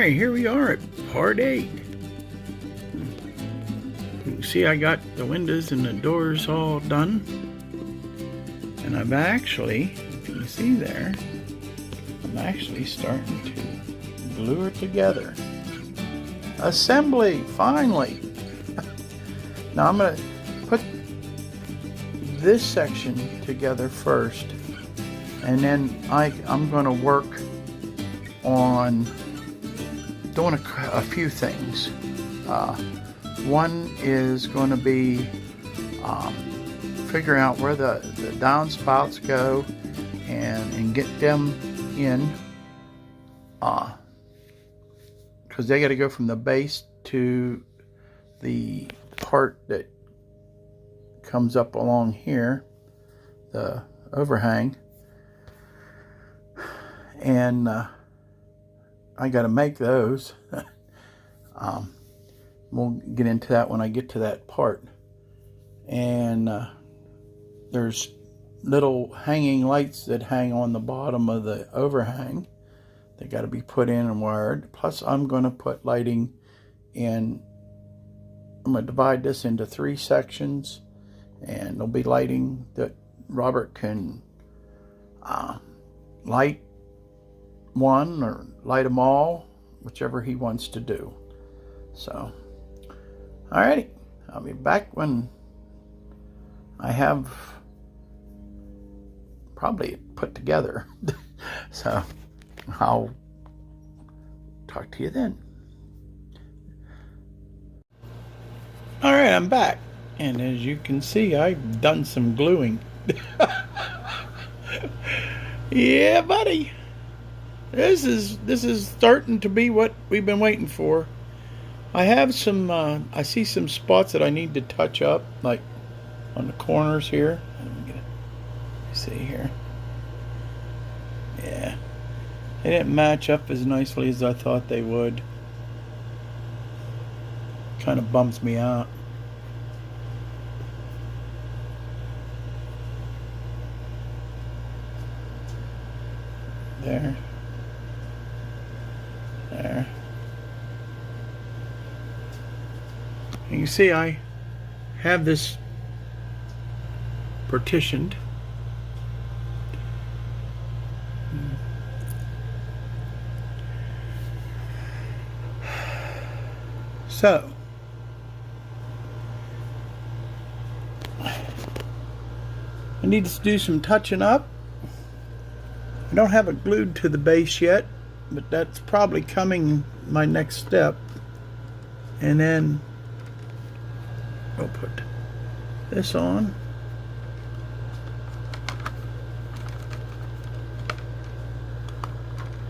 Alright, here we are at part 8. You can see I got the windows and the doors all done. And I've actually, if you see there, I'm actually starting to glue it together. Assembly, finally! Now I'm going to put this section together first, and then I'm going to work on doing a few things. One is going to be figure out where the downspouts go and get them in, because they got to go from the base to the part that comes up along here, the overhang, and I got to make those. We'll get into that when I get to that part. And there's little hanging lights that hang on the bottom of the overhang. They got to be put in and wired. Plus I'm going to put lighting in. I'm going to divide this into 3 sections, and there'll be lighting that Robert can light one or light them all, whichever he wants to do. So, alrighty, I'll be back when I have probably put together. So I'll talk to you then. Alright, I'm back, and as you can see, I've done some gluing. Yeah, buddy. This is starting to be what we've been waiting for. I have some, I see some spots that I need to touch up, like on the corners here. See here. Yeah. They didn't match up as nicely as I thought they would. Kind of bums me out. There. There. You can see I have this partitioned. So I need to do some touching up. I don't have it glued to the base yet, but that's probably coming my next step. And then we'll put this on.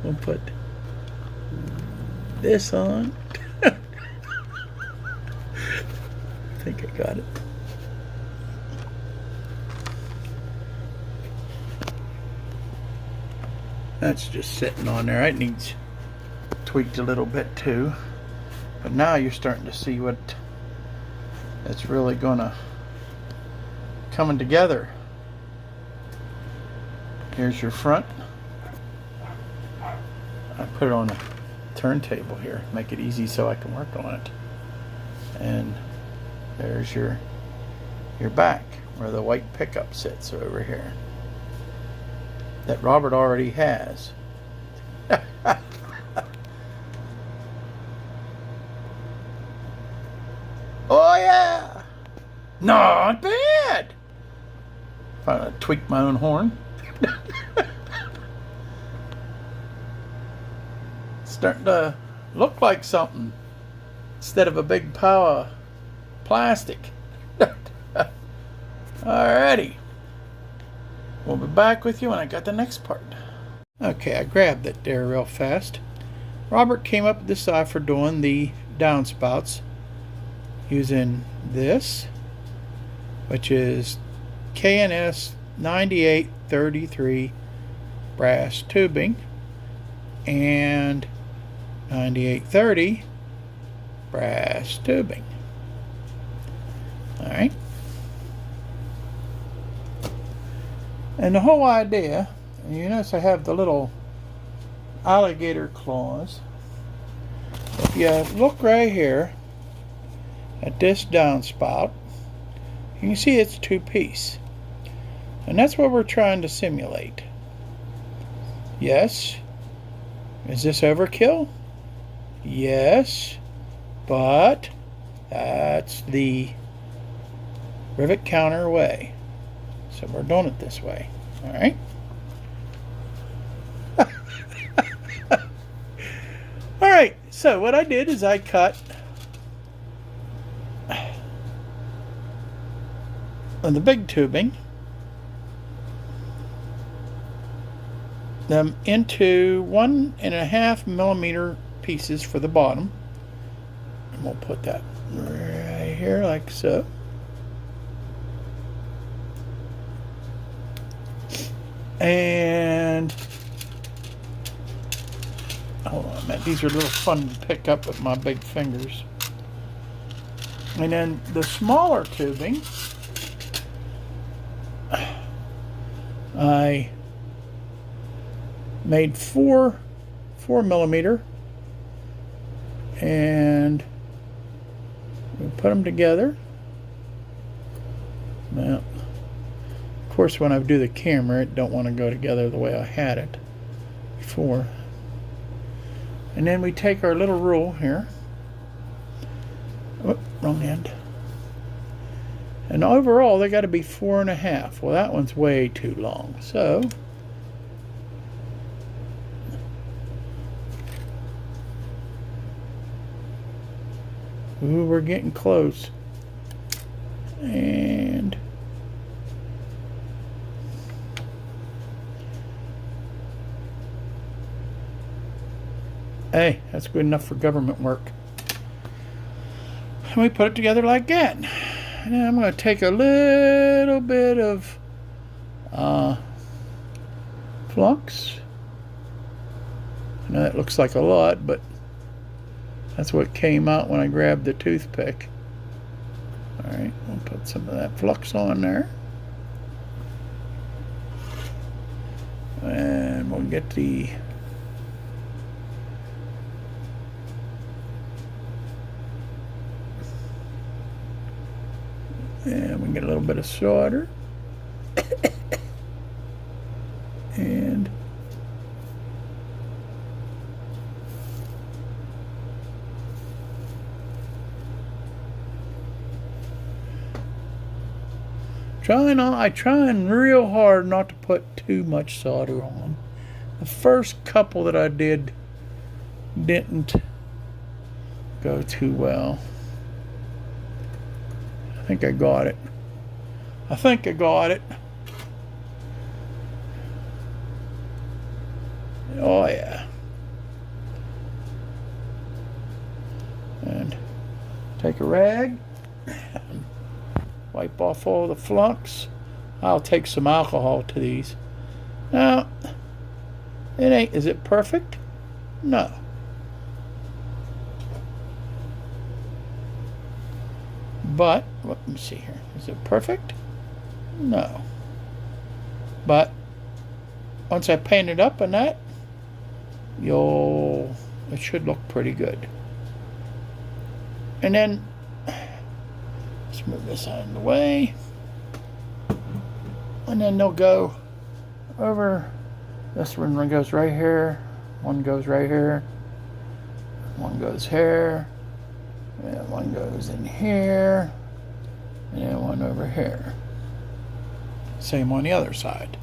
We'll put this on. I think I got it. That's just sitting on there. It needs tweaked a little bit too. But now you're starting to see what it's really gonna coming together. Here's your front. I put it on a turntable here, make it easy so I can work on it. And there's your back, where the white pickup sits over here, that Robert already has. Oh yeah! Not bad! If I tweak my own horn. Starting to look like something instead of a big pile of plastic. Alrighty. We'll be back with you when I got the next part. Okay, I grabbed that there real fast. Robert came up with this side for doing the downspouts using this, which is K&S 9833 brass tubing and 9830 brass tubing. Alright. And the whole idea, and you notice I have the little alligator claws, If you look right here at this downspout, you can see it's two-piece. And that's what we're trying to simulate. Yes. Is this overkill? Yes. But that's the rivet counter way. So we're doing it this way. Alright? Alright, so what I did is I cut on the big tubing them into 1.5 millimeter pieces for the bottom. And we'll put that right here like so. And hold on a minute, these are a little fun to pick up with my big fingers. And then the smaller tubing, I made 4 millimeter, and we put them together. Now, of course, when I do the camera, it don't want to go together the way I had it before. And then we take our little rule here. Oh, wrong end. And overall, they got to be 4.5. Well, that one's way too long. So, ooh, we're getting close. And hey, that's good enough for government work. And we put it together like that. And then I'm going to take a little bit of flux. I know that looks like a lot, but that's what came out when I grabbed the toothpick. Alright, we'll put some of that flux on there. And we'll get the and we get a little bit of solder. And I trying real hard not to put too much solder on. The first couple that I did didn't go too well. I think I got it. I think I got it. Oh yeah. And take a rag, wipe off all the flux. I'll take some alcohol to these. Now, it ain't, is it perfect? No. But, let me see here. Is it perfect? No. But, once I paint it up and that, it should look pretty good. And then, let's move this out of the way. And then they'll go over. This one goes right here. One goes right here. One goes here. And one goes in here. And then one over here. Same on the other side.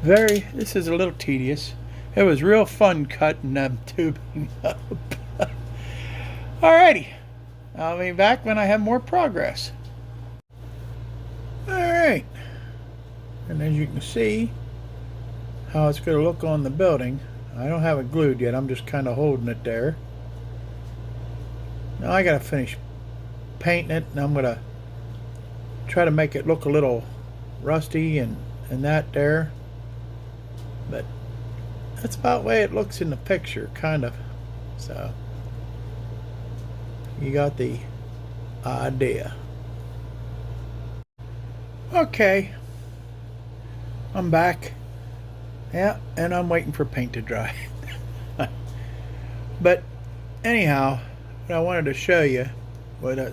This is a little tedious. It was real fun cutting them tubing up. Alrighty. I'll be back when I have more progress. Alright. And as you can see how it's going to look on the building. I don't have it glued yet. I'm just kind of holding it there. Now I got to finish painting it, and I'm going to try to make it look a little rusty and that there. But that's about the way it looks in the picture, kind of. So you got the idea. Okay, I'm back, Yeah, and I'm waiting for paint to dry. But anyhow, what I wanted to show you,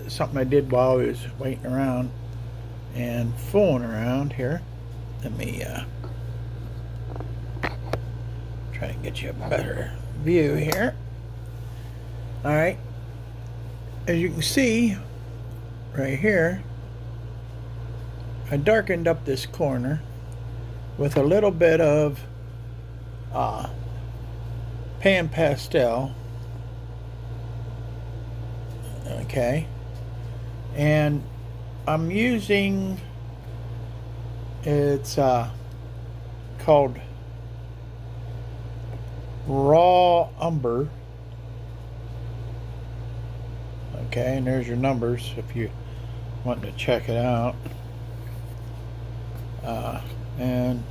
something I did while I was waiting around and fooling around here. Let me try and get you a better view here. Alright, as you can see right here, I darkened up this corner with a little bit of pan pastel. Okay, and I'm using, it's called raw umber. Okay, and there's your numbers if you want to check it out. And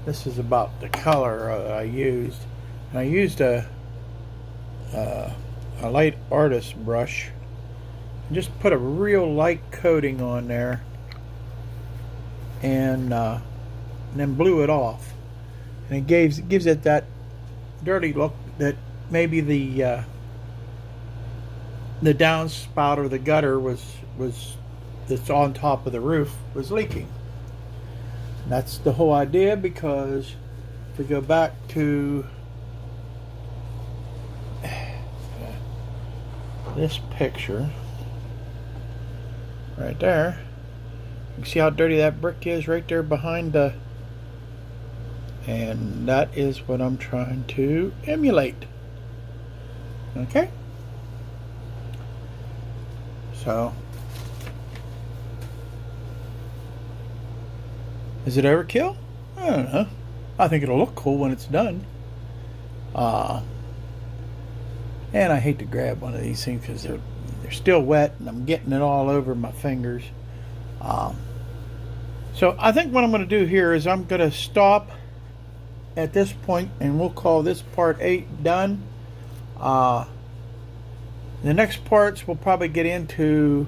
this is about the color I used. And I used a light artist brush and just put a real light coating on there, and then blew it off, and it gives it that dirty look that maybe the downspout or the gutter was that's on top of the roof was leaking. And that's the whole idea, because if we go back to this picture right there, you can see how dirty that brick is right there behind the, and that is what I'm trying to emulate. Okay, so is it overkill? I don't know. I think it'll look cool when it's done. And I hate to grab one of these things because they're still wet and I'm getting it all over my fingers. So I think what I'm going to do here is I'm going to stop at this point, and we'll call this part 8 done. The next parts we'll probably get into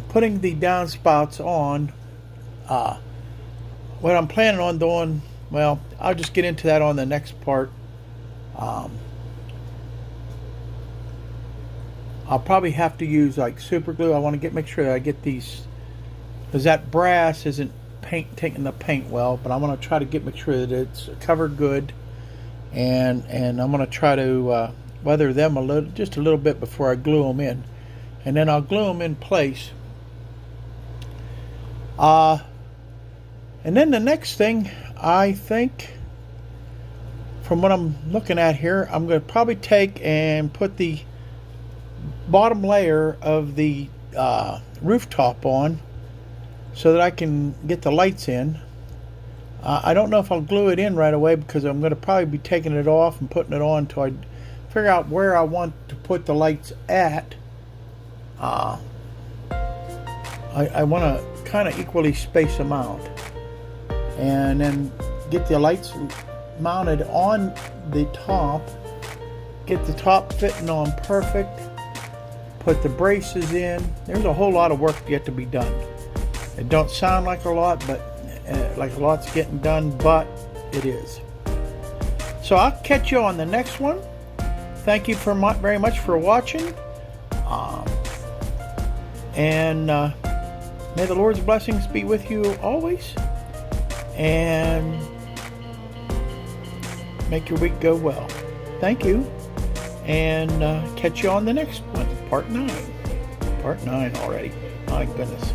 putting the downspouts on. What I'm planning on doing, well, I'll just get into that on the next part. I'll probably have to use like super glue. I want to make sure that I get these, because that brass isn't taking the paint well, but I want to try to make sure that it's covered good, and I'm going to try to weather them just a little bit before I glue them in, and then I'll glue them in place. And then the next thing, I think, from what I'm looking at here, I'm going to probably take and put the bottom layer of the rooftop on so that I can get the lights in. I don't know if I'll glue it in right away, because I'm going to probably be taking it off and putting it on until I figure out where I want to put the lights at. I want to kind of equally space them out, and then get the lights mounted on the top, get the top fitting on perfect, put the braces in. There's a whole lot of work yet to be done. It don't sound like a lot, but like a lot's getting done, but it is. So I'll catch you on the next one. Thank you very much for watching, and may the Lord's blessings be with you always, and make your week go well. Thank you, and catch you on the next one, part 9. Part 9 already. My goodness.